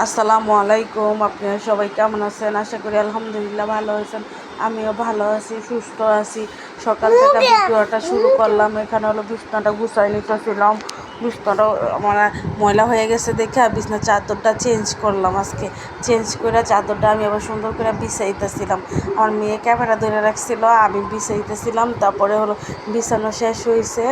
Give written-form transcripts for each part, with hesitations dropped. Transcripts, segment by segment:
আসসালামু আলাইকুম। আপনারা সবাই কেমন আছেন? আশা করি আলহামদুলিল্লাহ ভালো আছেন। আমিও ভালো আছি, সুস্থ আছি। সকাল থেকে ভিডিওটা শুরু করলাম। এখানে হলো বিছনাটা গুছাই নিতেছিলাম। বিছনাটা আমার ময়লা হয়ে গেছে দেখে বিছনার চাদরটা চেঞ্জ করলাম আজকে। চেঞ্জ করে চাদরটা আমি আবার সুন্দর করে বিছাইতেছিলাম। আমার মেয়ে ক্যামেরা ধরে রাখছিল, আমি বিছাইতেছিলাম। তারপরে হলো বিছানো শেষ হয়েছে,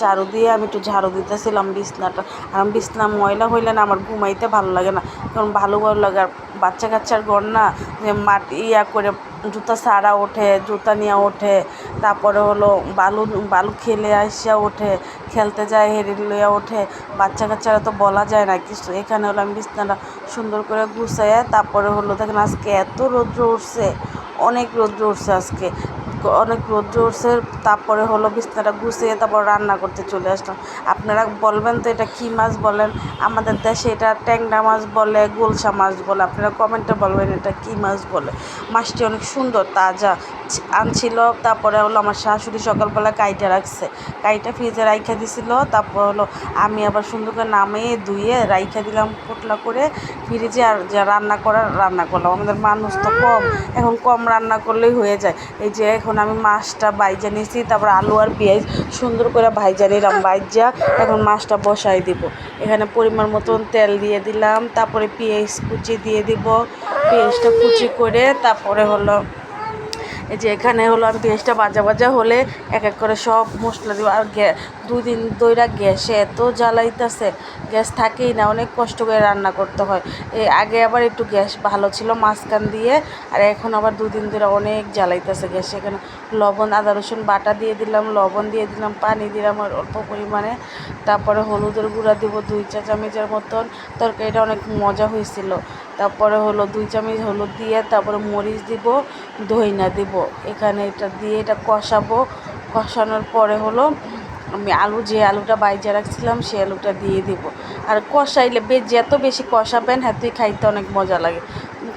ঝাড়ু দিয়ে আমি একটু ঝাড়ু দিতেছিলাম বিছনাটা। আর বিছনা ময়লা হইলে না আমার ঘুমাইতে ভালো লাগে না, কারণ ভালো লাগে। আর বাচ্চা কাচ্চার ঘর না, যে মাটি করে জুতা ছাড়া ওঠে, জুতা নিয়ে ওঠে। তারপরে হলো বালু বালু খেলে আসিয়া ওঠে, খেলতে যায় হেরে লইয়া ওঠে। বাচ্চা কাচ্চারা তো বলা যায় না কিছু। এখানে হলো আমি বিছনাটা সুন্দর করে গুছাইয়া তারপরে হলো দেখেন আজকে এত রৌদ্র উঠছে, অনেক রৌদ্র উঠছে আজকে, অনেক রৌদ্র উঠছে। তারপরে হলো বিছনাটা গুছিয়ে তারপর রান্না করতে চলে আসলাম। আপনারা বলবেন তো এটা কী মাছ বলেন? আমাদের দেশে এটা ট্যাংরা মাছ বলে, গুলশা মাছ বলে। আপনারা কমেন্টে বলবেন এটা কী মাছ বলে। মাছটি অনেক সুন্দর, তাজা আনছিল। তারপরে হলো আমার শাশুড়ি সকালবেলা কাইটা রাখছে, কাইটা ফ্রিজে রাইখা দিছিল। তারপর হলো আমি আবার সুন্দর করে নামিয়ে ধুয়ে রাইখা দিলাম পোটলা করে ফ্রিজে। আর যা রান্না করার রান্না করলাম। আমাদের মানুষ তো কম, এখন কম রান্না করলেই হয়ে যায়। এই যে এখন আমি মাছটা ভাইজা নিয়েছি, তারপর আলু আর পেঁয়াজ সুন্দর করে ভাইজা নিলাম। ভাইজা এখন মাছটা বসাই দিব। এখানে পরিমাণ মতন তেল দিয়ে দিলাম, তারপরে পেঁয়াজ কুচি দিয়ে দিব। পেঁয়াজটা কুচি করে তারপরে হলো এই যে এখানে হলো আমি পেঁয়াজটা ভাজা ভাজা হলে এক এক করে সব মশলা দিব। আর দুই দিন ধইরা গ্যাসে এত জ্বালাইতেছে, গ্যাস থাকেই না, অনেক কষ্ট করে রান্না করতে হয়। এই আগে আবার একটু গ্যাস ভালো ছিল মাঝখান দিয়ে, আর এখন আবার দুদিন ধরে অনেক জ্বালাইতেছে গ্যাস। এখানে লবণ আদা রসুন বাটা দিয়ে দিলাম, লবণ দিয়ে দিলাম, পানি দিলাম আর অল্প পরিমাণে। তারপরে হলুদের গুঁড়া দিব 2 চা চামচের মতন। তরকারিটা অনেক মজা হয়েছিল। তারপরে হলো 2 চামচ হলুদ দিয়ে তারপরে মরিচ দিব, ধইনা দিব। এখানে এটা দিয়ে এটা কষাবো। কষানোর পরে হলো আমি আলুটা বাইজা রাখছিলাম সেই আলুটা দিয়ে দিব। আর কষাইলে যত বেশি কষাবেন তুই খাইতে অনেক মজা লাগে।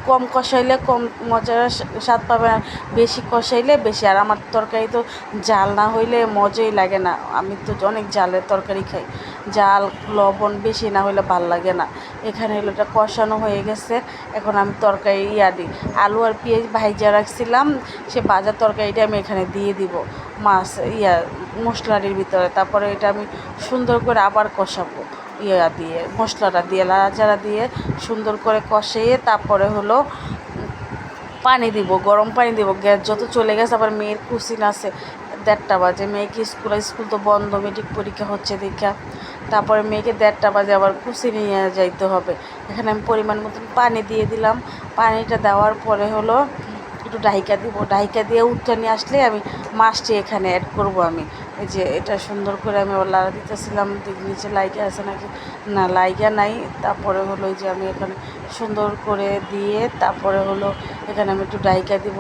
কম কষাইলে কম মজার স্বাদ পাবেন, আর বেশি কষাইলে বেশি। আর আমার তরকারি তো জাল না হইলে মজাই লাগে না। আমি তো অনেক জালের তরকারি খাই, জাল লবণ বেশি না হইলে ভাল লাগে না। এখানে হলো এটা কষানো হয়ে গেছে। এখন আমি তরকারি দিই, আলু আর পেঁয়াজ ভাইজা রাখছিলাম, সে ভাজা তরকারিটা আমি এখানে দিয়ে দিব মাছ মশলাটির ভিতরে। তারপরে এটা আমি সুন্দর করে আবার কষাবো দিয়ে, মশলাটা দিয়ে নাড়াচাড়া দিয়ে সুন্দর করে কষিয়ে তারপরে হলো পানি দিব, গরম পানি দিব। গ্যাস যত চলে গেছে, আবার মেয়ের কোচিং আছে 1:30 বাজে, মেয়েকে স্কুল তো বন্ধ, মেট্রিক পরীক্ষা হচ্ছে দেখা। তারপরে মেয়েকে 1:30 বাজে আবার কোচিং নিয়ে যাইতে হবে। এখানে আমি পরিমাণ মতন পানি দিয়ে দিলাম। পানিটা দেওয়ার পরে হলো একটু ঢাইকা দিব, ঢাইকা দিয়ে উঠানি আসলে আমি মাছটি এখানে অ্যাড করব। আমি এই যে এটা সুন্দর করে আমি লাড়া দিতেছিলাম, নিচে লাইগা আছে নাকি, না লাইগা নাই। তারপরে হলো এই যে আমি এখানে সুন্দর করে দিয়ে তারপরে হলো এখানে আমি একটু ডাইকা দিব,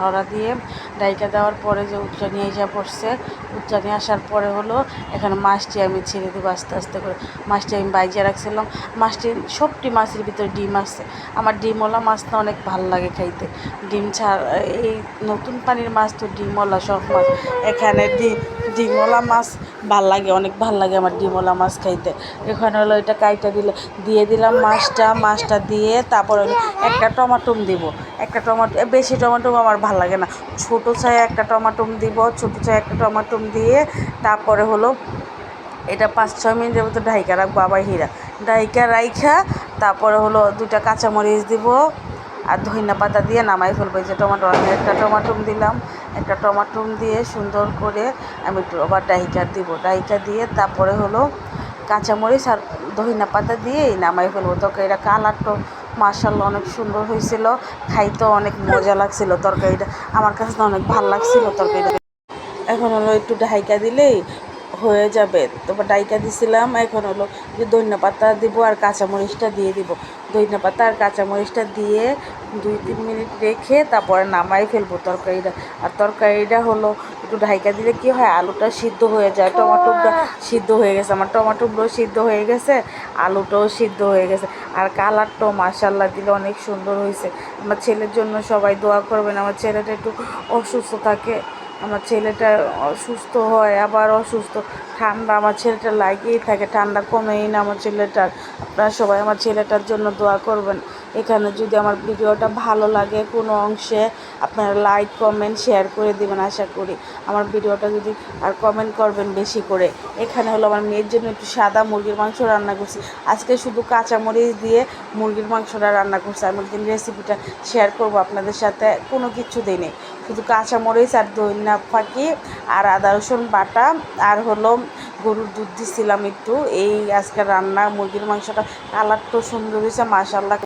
হরা দিয়ে ডাইকা দেওয়ার পরে যে উচ্চানি এসে পড়ছে, উচ্চানি আসার পরে হলো এখানে মাছটি আমি ছেড়ে দেবো আস্তে আস্তে করে। মাছটি আমি বাইজে রাখছিলাম। মাছটি সবটি মাছের ভিতরে ডিম আছে। আমার ডিমওয়ালা মাছটা অনেক ভাল লাগে খাইতে। ডিম ছাড়া এই নতুন পানির মাছ তো ডিমওয়ালা সব মাছ। এখানে ডিমওয়ালা মাছ ভাল লাগে, অনেক ভাল লাগে আমার ডিমওয়ালা মাছ খাইতে। এখানে হলো এটা কাইটা দিয়ে দিলাম মাছটা দিয়ে তারপরে একটা টমাটো দিব। একটা টমাটো, বেশি টমাটো আমার ভাল লাগে না, ছোটো চাই একটা টমাটো দিব, ছোটো চাই একটা টমাটো দিয়ে তারপরে হলো এটা 5-6 মিনিটের মতো ঢাইকা রাখবো। আবার ঢাইকা রাইখা তারপরে হলো 2টা কাঁচামরিচ দিব আর ধনিয়া পাতা দিয়ে নামাই ফেলবো। যে টমাটো, আমি একটা টমাটো দিলাম, একটা টমাটো দিয়ে সুন্দর করে আমি একটু আবার ডাইকা দিব। ডাইকা দিয়ে তারপরে হলো কাঁচামরিচ আর ধনিয়া পাতা দিয়েই নামাই ফেলবো। তরকারিটা কালারটা মাশাআল্লাহ অনেক সুন্দর হয়েছিল, খাইতেও অনেক মজা লাগছিল তরকারিটা। আমার কাছে তো অনেক ভালো লাগছিল তরকারিটা। এখন হলো একটু ঢাইকা দিলেই হয়ে যাবে। তারপর ডাইকা দিছিলাম। এখন হলো যে ধনিয়া পাতা দিব আর কাঁচামরিচটা দিয়ে দিব। ধনিয়া পাতা আর কাঁচামরিচটা দিয়ে 2-3 মিনিট রেখে তারপরে নামাই ফেলবো তরকারিটা। আর তরকারিটা হলো একটু ঢাইকা দিলে কি হয়, আলুটা সিদ্ধ হয়ে যায়। টমাটোটা সিদ্ধ হয়ে গেছে, আমার টমাটোগুলো সিদ্ধ হয়ে গেছে, আলুটাও সিদ্ধ হয়ে গেছে। আর কালারটাও মাশাআল্লাহ দিলে অনেক সুন্দর হয়েছে। আমার ছেলের জন্য সবাই দোয়া করবেন। আমার ছেলেটা একটু অসুস্থ থাকে, আমার ছেলেটা অসুস্থ হয় আবার অসুস্থ, ঠান্ডা আমার ছেলেটা লাগিয়েই থাকে, ঠান্ডা কমেই না আমার ছেলেটার। আপনারা সবাই আমার ছেলেটার জন্য দোয়া করবেন। এখানে যদি আমার ভিডিওটা ভালো লাগে কোনো অংশে আপনারা লাইক কমেন্ট শেয়ার করে দেবেন আশা করি। আমার ভিডিওটা যদি আর কমেন্ট করবেন বেশি করে। এখানে হলো আমার মেয়ের জন্য একটু সাদা মুরগির মাংস রান্না করছি আজকে, শুধু কাঁচামরিচ দিয়ে মুরগির মাংসটা রান্না করছি। আমি একদিন রেসিপিটা শেয়ার করব আপনাদের সাথে, কোনো কিছু দিই নেই, শুধু কাঁচামরিচ আর ধনিয়া ফাঁকি আর আদা রসুন বাটা আর হলো গরুর দুধ দিছিলাম একটু, এই আজকে রান্না মুরগির মাংসটা। কালারটাও সুন্দর হয়েছে মাশাআল্লাহ।